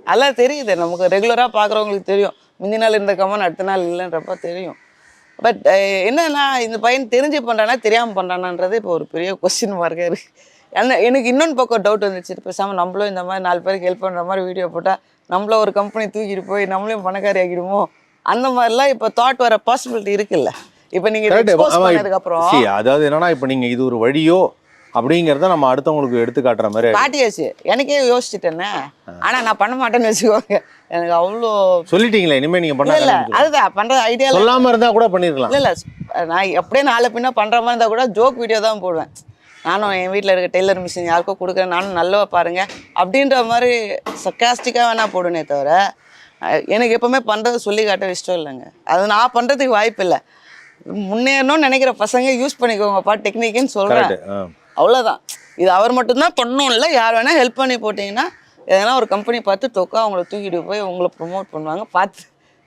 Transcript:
அதெல்லாம் தெரியுது நமக்கு ரெகுலராக பார்க்குறவங்களுக்கு தெரியும். முந்தின நாள் இருந்த கமெண்ட் அடுத்த நாள் இல்லைன்றப்ப தெரியும். பட் என்னன்னா இந்த பையன் தெரிஞ்சு பண்ணுறானா தெரியாமல் பண்ணுறானான்றது இப்போ ஒரு பெரிய கொஸ்டின் மார்க்காக இருக்குது. எனக்கு இன்னொன்று பக்கம் டவுட் வந்துச்சு. பேசாமல் நம்மளும் இந்த மாதிரி 4 பேருக்கு ஹெல்ப் பண்ணுற மாதிரி வீடியோ போட்டால் நம்மள ஒரு கம்பெனி தூக்கிட்டு போய் நம்மளையும் பணக்காரி ஆகிடுமோ அந்த மாதிரிலாம் இப்போ தாட் வர பாசிபிலிட்டி இருக்குல்ல. இப்போ நீங்கள் பண்ணதுக்கப்புறம் அதாவது என்னன்னா இப்போ நீங்கள் இது ஒரு வழியோ அப்படிங்கிறத நம்ம அடுத்தவங்களுக்கு எடுத்து காட்டுற மாதிரி காட்டியாச்சு. எனக்கே யோசிச்சுட்டேன்னே. ஆனால் நான் பண்ண மாட்டேன்னு வச்சுக்கோங்க. எனக்கு அவ்வளோ சொல்லிட்டீங்களா இனிமேல் நீங்கள் பண்ண இல்லை அதுதான் பண்ணுற ஐடியா சொல்லாமல் இருந்தால் கூட பண்ணிருக்கலாம். இல்லை நான் எப்படியே நாளை பின்ன பண்ணுற மாதிரி இருந்தால் கூட ஜோக் வீடியோ தான் போடுவேன். நானும் என் வீட்டில் இருக்க டெய்லர் மிஷின் யாருக்கோ கொடுக்குறேன், நானும் நல்லவா பாருங்க அப்படின்ற மாதிரி சர்க்காஸ்டிக்காக வேணா போடுனே தவிர எனக்கு எப்போவுமே பண்ணுறது சொல்லி காட்ட இஷ்டம் இல்லைங்க. அது நான் பண்ணுறதுக்கு வாய்ப்பு இல்லை. முன்னேறணும்னு நினைக்கிற பசங்க யூஸ் பண்ணிக்கோங்கப்பா டெக்னிக்குன்னு சொல்கிறேன். அவ்வளோதான். இது அவர் மட்டும்தான் பண்ணணும் இல்லை, யார் வேணால் ஹெல்ப் பண்ணி போட்டிங்கன்னா எதனா ஒரு கம்பெனி பார்த்து தொக்கா அவங்கள தூக்கிட்டு போய் உங்களை ப்ரொமோட் பண்ணுவாங்க. பார்த்து